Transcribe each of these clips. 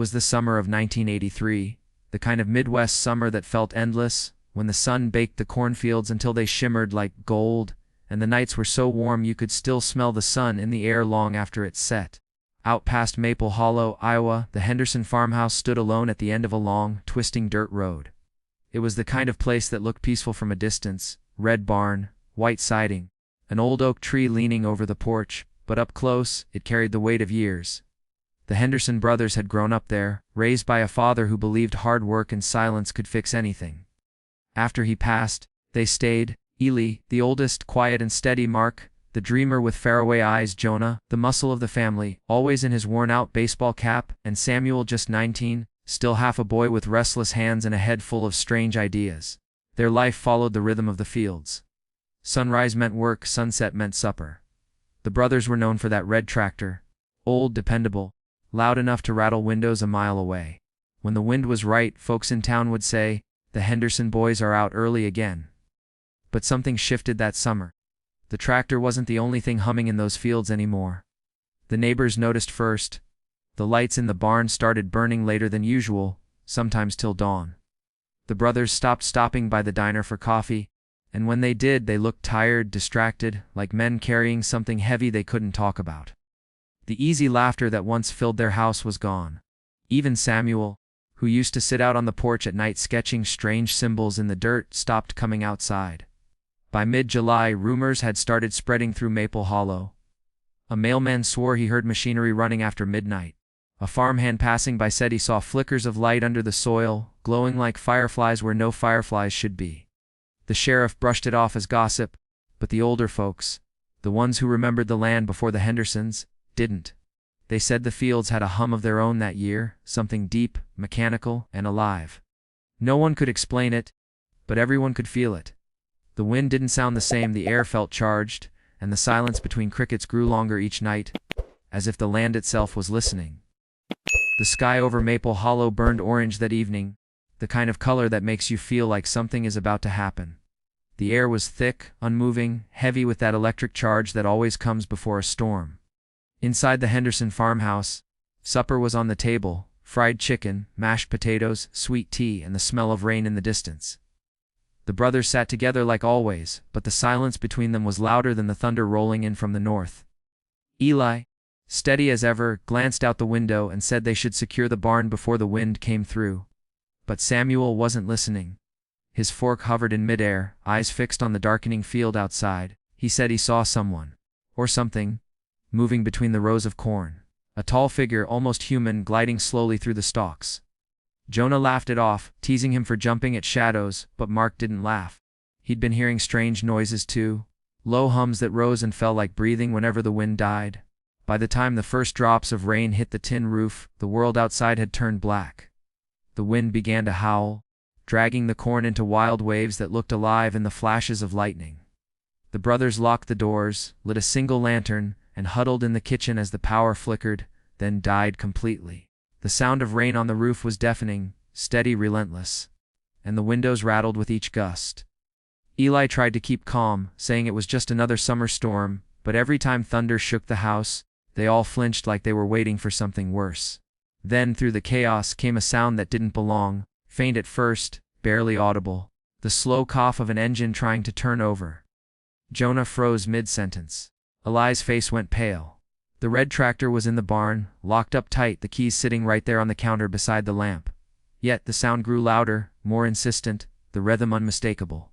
was the summer of 1983, the kind of Midwest summer that felt endless, when the sun baked the cornfields until they shimmered like gold, and the nights were so warm you could still smell the sun in the air long after it set. Out past Maple Hollow, Iowa, the Henderson farmhouse stood alone at the end of a long, twisting dirt road. It was the kind of place that looked peaceful from a distance: red barn, white siding, an old oak tree leaning over the porch, but up close, it carried the weight of years. The Henderson brothers had grown up there, raised by a father who believed hard work and silence could fix anything. After he passed, they stayed: Ely, the oldest, quiet and steady; Mark, the dreamer with faraway eyes; Jonah, the muscle of the family, always in his worn-out baseball cap; and Samuel, just 19, still half a boy with restless hands and a head full of strange ideas. Their life followed the rhythm of the fields. Sunrise meant work, sunset meant supper. The brothers were known for that red tractor, old, dependable, loud enough to rattle windows a mile away. When the wind was right, folks in town would say, "The Henderson boys are out early again." But something shifted that summer. The tractor wasn't the only thing humming in those fields anymore. The neighbors noticed first. The lights in the barn started burning later than usual, sometimes till dawn. The brothers stopped stopping by the diner for coffee, and when they did, they looked tired, distracted, like men carrying something heavy they couldn't talk about. The easy laughter that once filled their house was gone. Even Samuel, who used to sit out on the porch at night sketching strange symbols in the dirt, stopped coming outside. By mid-July, rumors had started spreading through Maple Hollow. A mailman swore he heard machinery running after midnight. A farmhand passing by said he saw flickers of light under the soil, glowing like fireflies where no fireflies should be. The sheriff brushed it off as gossip, but the older folks, the ones who remembered the land before the Hendersons, didn't. They said the fields had a hum of their own that year, something deep, mechanical, and alive. No one could explain it, but everyone could feel it. The wind didn't sound the same, the air felt charged, and the silence between crickets grew longer each night, as if the land itself was listening. The sky over Maple Hollow burned orange that evening, the kind of color that makes you feel like something is about to happen. The air was thick, unmoving, heavy with that electric charge that always comes before a storm. Inside the Henderson farmhouse, supper was on the table: fried chicken, mashed potatoes, sweet tea, and the smell of rain in the distance. The brothers sat together like always, but the silence between them was louder than the thunder rolling in from the north. Eli, steady as ever, glanced out the window and said they should secure the barn before the wind came through. But Samuel wasn't listening. His fork hovered in midair, eyes fixed on the darkening field outside. He said he saw someone, or something, moving between the rows of corn. A tall figure, almost human, gliding slowly through the stalks. Jonah laughed it off, teasing him for jumping at shadows, but Mark didn't laugh. He'd been hearing strange noises too, low hums that rose and fell like breathing whenever the wind died. By the time the first drops of rain hit the tin roof, the world outside had turned black. The wind began to howl, dragging the corn into wild waves that looked alive in the flashes of lightning. The brothers locked the doors, lit a single lantern, and huddled in the kitchen as the power flickered, then died completely. The sound of rain on the roof was deafening, steady, relentless, and the windows rattled with each gust. Eli tried to keep calm, saying it was just another summer storm, but every time thunder shook the house, they all flinched like they were waiting for something worse. Then, through the chaos, came a sound that didn't belong, faint at first, barely audible: the slow cough of an engine trying to turn over. Jonah froze mid-sentence. Eli's face went pale. The red tractor was in the barn, locked up tight, the keys sitting right there on the counter beside the lamp. Yet the sound grew louder, more insistent, the rhythm unmistakable.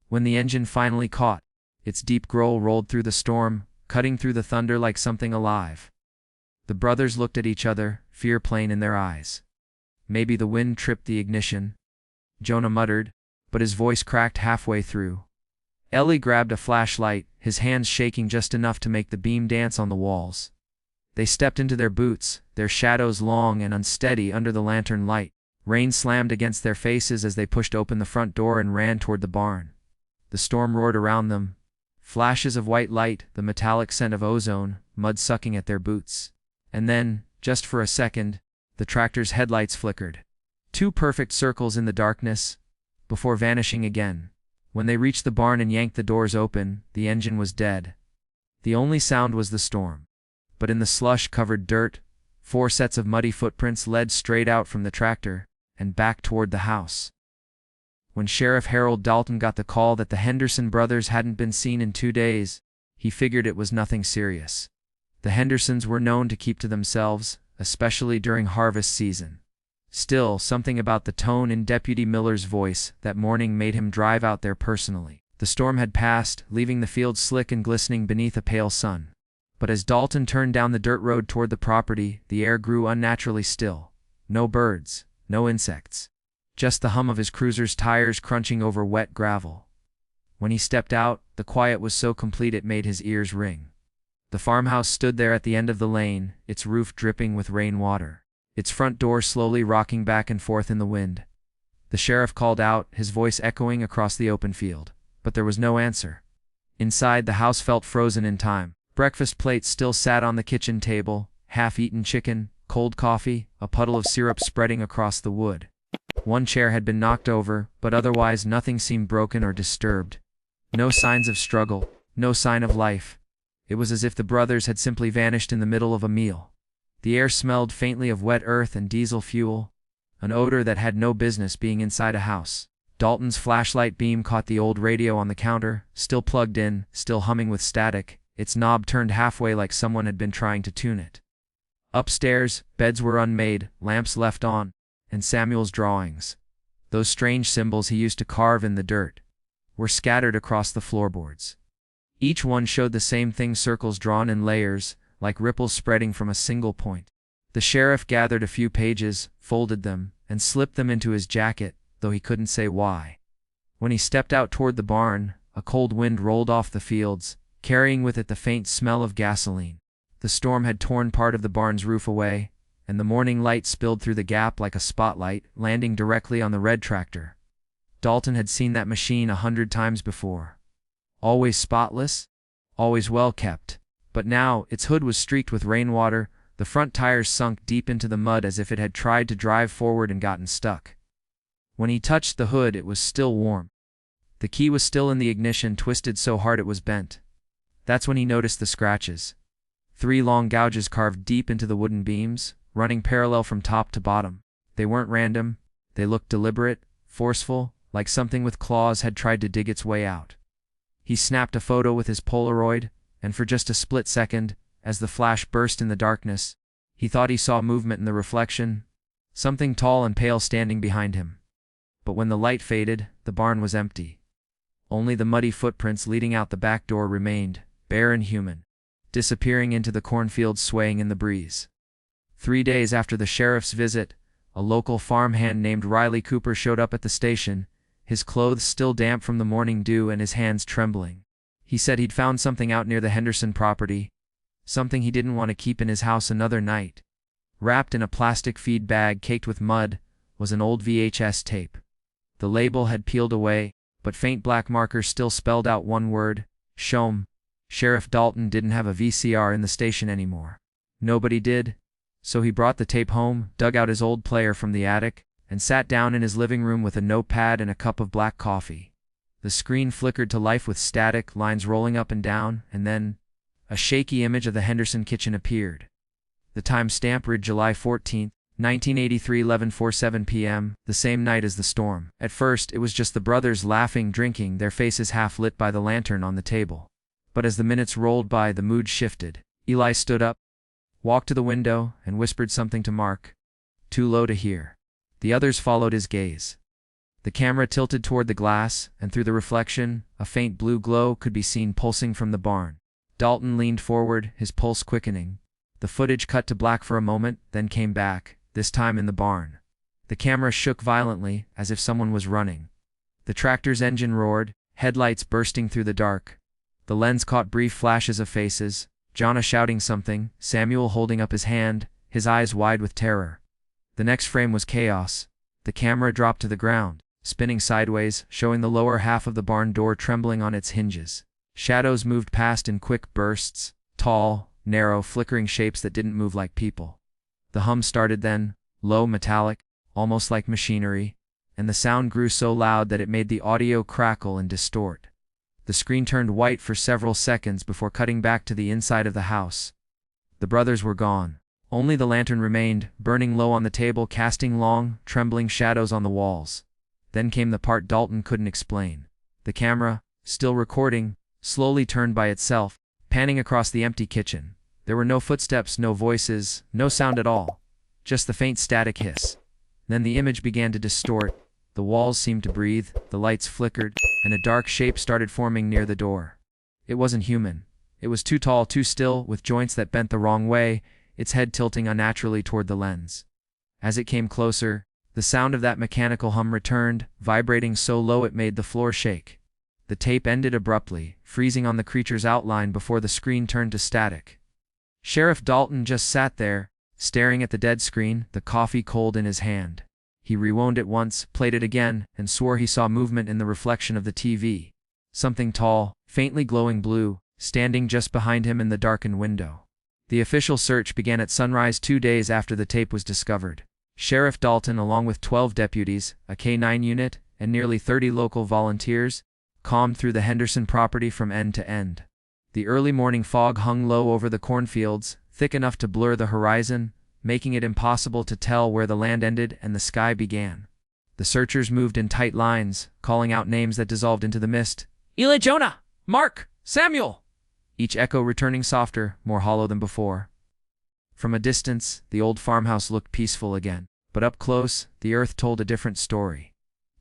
When the engine finally caught, its deep growl rolled through the storm, cutting through the thunder like something alive. The brothers looked at each other, fear plain in their eyes. "Maybe the wind tripped the ignition," Jonah muttered, but his voice cracked halfway through. Eli grabbed a flashlight, his hands shaking just enough to make the beam dance on the walls. They stepped into their boots, their shadows long and unsteady under the lantern light. Rain slammed against their faces as they pushed open the front door and ran toward the barn. The storm roared around them. Flashes of white light, the metallic scent of ozone, mud sucking at their boots. And then, just for a second, the tractor's headlights flickered. 2 perfect circles in the darkness, before vanishing again. When they reached the barn and yanked the doors open, the engine was dead. The only sound was the storm. But in the slush-covered dirt, 4 sets of muddy footprints led straight out from the tractor and back toward the house. When Sheriff Harold Dalton got the call that the Henderson brothers hadn't been seen in 2 days, he figured it was nothing serious. The Hendersons were known to keep to themselves, especially during harvest season. Still, something about the tone in Deputy Miller's voice that morning made him drive out there personally. The storm had passed, leaving the fields slick and glistening beneath a pale sun. But as Dalton turned down the dirt road toward the property, the air grew unnaturally still. No birds, no insects. Just the hum of his cruiser's tires crunching over wet gravel. When he stepped out, the quiet was so complete it made his ears ring. The farmhouse stood there at the end of the lane, its roof dripping with rainwater, its front door slowly rocking back and forth in the wind. The sheriff called out, his voice echoing across the open field, but there was no answer. Inside, the house felt frozen in time. Breakfast plates still sat on the kitchen table, half-eaten chicken, cold coffee, a puddle of syrup spreading across the wood. One chair had been knocked over, but otherwise nothing seemed broken or disturbed. No signs of struggle, no sign of life. It was as if the brothers had simply vanished in the middle of a meal. The air smelled faintly of wet earth and diesel fuel, an odor that had no business being inside a house. Dalton's flashlight beam caught the old radio on the counter, still plugged in, still humming with static, its knob turned halfway like someone had been trying to tune it. Upstairs, beds were unmade, lamps left on, and Samuel's drawings, those strange symbols he used to carve in the dirt, were scattered across the floorboards. Each one showed the same thing, circles drawn in layers, like ripples spreading from a single point. The sheriff gathered a few pages, folded them, and slipped them into his jacket, though he couldn't say why. When he stepped out toward the barn, a cold wind rolled off the fields, carrying with it the faint smell of gasoline. The storm had torn part of the barn's roof away, and the morning light spilled through the gap like a spotlight, landing directly on the red tractor. Dalton had seen that machine 100 times before. Always spotless, always well kept. But now, its hood was streaked with rainwater, the front tires sunk deep into the mud as if it had tried to drive forward and gotten stuck. When he touched the hood, it was still warm. The key was still in the ignition, twisted so hard it was bent. That's when he noticed the scratches. 3 long gouges carved deep into the wooden beams, running parallel from top to bottom. They weren't random, they looked deliberate, forceful, like something with claws had tried to dig its way out. He snapped a photo with his Polaroid, and for just a split second, as the flash burst in the darkness, he thought he saw movement in the reflection, something tall and pale standing behind him. But when the light faded, the barn was empty. Only the muddy footprints leading out the back door remained, bare and human, disappearing into the cornfields swaying in the breeze. 3 days after the sheriff's visit, a local farmhand named Riley Cooper showed up at the station, his clothes still damp from the morning dew and his hands trembling. He said he'd found something out near the Henderson property, something he didn't want to keep in his house another night. Wrapped in a plastic feed bag caked with mud was an old VHS tape. The label had peeled away, but faint black markers still spelled out one word, Shom. Sheriff Dalton didn't have a VCR in the station anymore. Nobody did. So he brought the tape home, dug out his old player from the attic, and sat down in his living room with a notepad and a cup of black coffee. The screen flickered to life with static, lines rolling up and down, and then a shaky image of the Henderson kitchen appeared. The time stamp read July 14, 1983, 11:47 p.m., the same night as the storm. At first, it was just the brothers laughing, drinking, their faces half lit by the lantern on the table. But as the minutes rolled by, the mood shifted. Eli stood up, walked to the window, and whispered something to Mark, too low to hear. The others followed his gaze. The camera tilted toward the glass, and through the reflection, a faint blue glow could be seen pulsing from the barn. Dalton leaned forward, his pulse quickening. The footage cut to black for a moment, then came back, this time in the barn. The camera shook violently, as if someone was running. The tractor's engine roared, headlights bursting through the dark. The lens caught brief flashes of faces, Jonna shouting something, Samuel holding up his hand, his eyes wide with terror. The next frame was chaos. The camera dropped to the ground, spinning sideways, showing the lower half of the barn door trembling on its hinges. Shadows moved past in quick bursts, tall, narrow, flickering shapes that didn't move like people. The hum started then, low, metallic, almost like machinery, and the sound grew so loud that it made the audio crackle and distort. The screen turned white for several seconds before cutting back to the inside of the house. The brothers were gone. Only the lantern remained, burning low on the table, casting long, trembling shadows on the walls. Then came the part Dalton couldn't explain. The camera, still recording, slowly turned by itself, panning across the empty kitchen. There were no footsteps, no voices, no sound at all. Just the faint static hiss. Then the image began to distort. The walls seemed to breathe, the lights flickered, and a dark shape started forming near the door. It wasn't human. It was too tall, too still, with joints that bent the wrong way, its head tilting unnaturally toward the lens. As it came closer, the sound of that mechanical hum returned, vibrating so low it made the floor shake. The tape ended abruptly, freezing on the creature's outline before the screen turned to static. Sheriff Dalton just sat there, staring at the dead screen, the coffee cold in his hand. He rewound it once, played it again, and swore he saw movement in the reflection of the TV. Something tall, faintly glowing blue, standing just behind him in the darkened window. The official search began at sunrise 2 days after the tape was discovered. Sheriff Dalton, along with 12 deputies, a K-9 unit, and nearly 30 local volunteers, combed through the Henderson property from end to end. The early morning fog hung low over the cornfields, thick enough to blur the horizon, making it impossible to tell where the land ended and the sky began. The searchers moved in tight lines, calling out names that dissolved into the mist. "Eli, Jonah! Mark! Samuel!" Each echo returning softer, more hollow than before. From a distance, the old farmhouse looked peaceful again, but up close, the earth told a different story.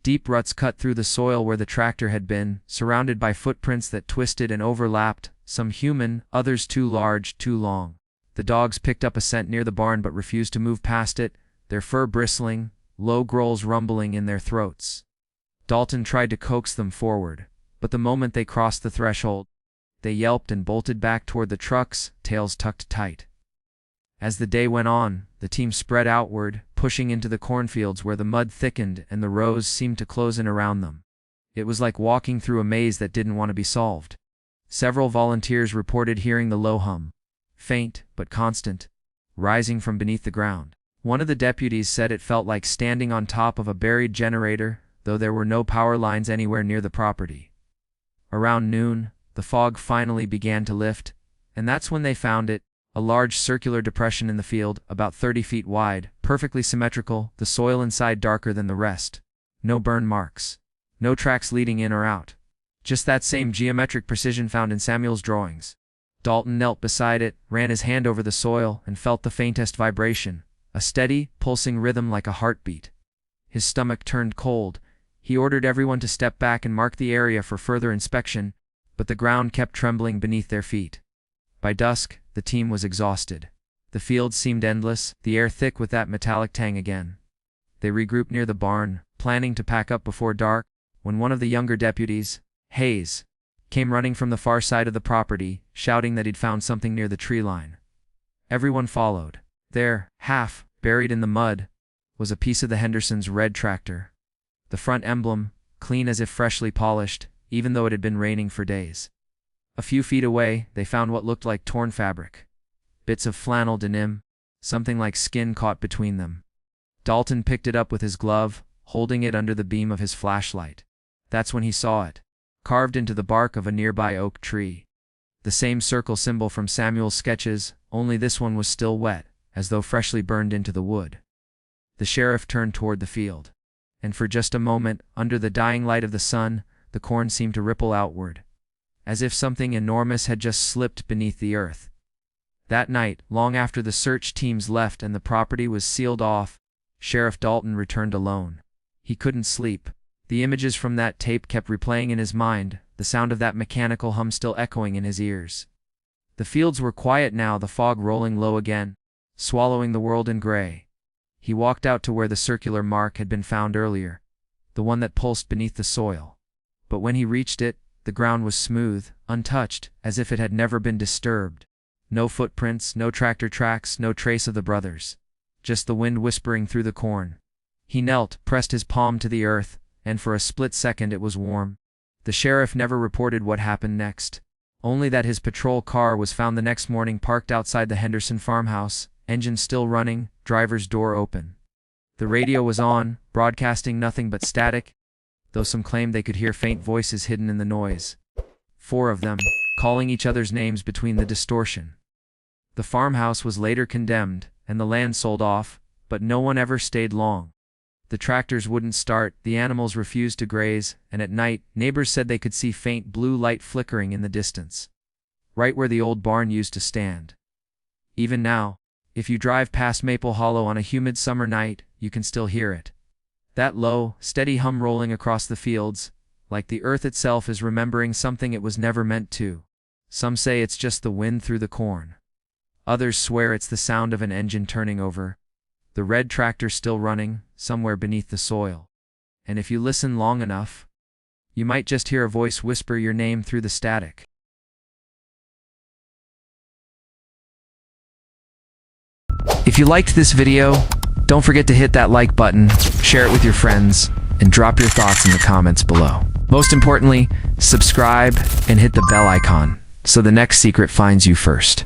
Deep ruts cut through the soil where the tractor had been, surrounded by footprints that twisted and overlapped, some human, others too large, too long. The dogs picked up a scent near the barn but refused to move past it, their fur bristling, low growls rumbling in their throats. Dalton tried to coax them forward, but the moment they crossed the threshold, they yelped and bolted back toward the trucks, tails tucked tight. As the day went on, the team spread outward, pushing into the cornfields where the mud thickened and the rows seemed to close in around them. It was like walking through a maze that didn't want to be solved. Several volunteers reported hearing the low hum, faint but constant, rising from beneath the ground. One of the deputies said it felt like standing on top of a buried generator, though there were no power lines anywhere near the property. Around noon, the fog finally began to lift, and that's when they found it, a large circular depression in the field, about 30 feet wide, perfectly symmetrical, the soil inside darker than the rest. No burn marks. No tracks leading in or out. Just that same geometric precision found in Samuel's drawings. Dalton knelt beside it, ran his hand over the soil, and felt the faintest vibration, a steady, pulsing rhythm like a heartbeat. His stomach turned cold. He ordered everyone to step back and mark the area for further inspection, but the ground kept trembling beneath their feet. By dusk, the team was exhausted. The fields seemed endless, the air thick with that metallic tang again. They regrouped near the barn, planning to pack up before dark, when one of the younger deputies, Hayes, came running from the far side of the property, shouting that he'd found something near the tree line. Everyone followed. There, half buried in the mud, was a piece of the Henderson's red tractor. The front emblem, clean as if freshly polished, even though it had been raining for days. A few feet away, they found what looked like torn fabric. Bits of flannel denim, something like skin caught between them. Dalton picked it up with his glove, holding it under the beam of his flashlight. That's when he saw it, carved into the bark of a nearby oak tree. The same circle symbol from Samuel's sketches, only this one was still wet, as though freshly burned into the wood. The sheriff turned toward the field. And for just a moment, under the dying light of the sun, the corn seemed to ripple outward, as if something enormous had just slipped beneath the earth. That night, long after the search teams left and the property was sealed off, Sheriff Dalton returned alone. He couldn't sleep. The images from that tape kept replaying in his mind, the sound of that mechanical hum still echoing in his ears. The fields were quiet now, the fog rolling low again, swallowing the world in gray. He walked out to where the circular mark had been found earlier, the one that pulsed beneath the soil. But when he reached it, the ground was smooth, untouched, as if it had never been disturbed. No footprints, no tractor tracks, no trace of the brothers. Just the wind whispering through the corn. He knelt, pressed his palm to the earth, and for a split second it was warm. The sheriff never reported what happened next. Only that his patrol car was found the next morning parked outside the Henderson farmhouse, engine still running, driver's door open. The radio was on, broadcasting nothing but static, though some claimed they could hear faint voices hidden in the noise. 4 of them, calling each other's names between the distortion. The farmhouse was later condemned, and the land sold off, but no one ever stayed long. The tractors wouldn't start, the animals refused to graze, and at night, neighbors said they could see faint blue light flickering in the distance, right where the old barn used to stand. Even now, if you drive past Maple Hollow on a humid summer night, you can still hear it. That low, steady hum rolling across the fields, like the earth itself is remembering something it was never meant to. Some say it's just the wind through the corn. Others swear it's the sound of an engine turning over, the red tractor still running, somewhere beneath the soil. And if you listen long enough, you might just hear a voice whisper your name through the static. If you liked this video, don't forget to hit that like button, share it with your friends, and drop your thoughts in the comments below. Most importantly, subscribe and hit the bell icon so the next secret finds you first.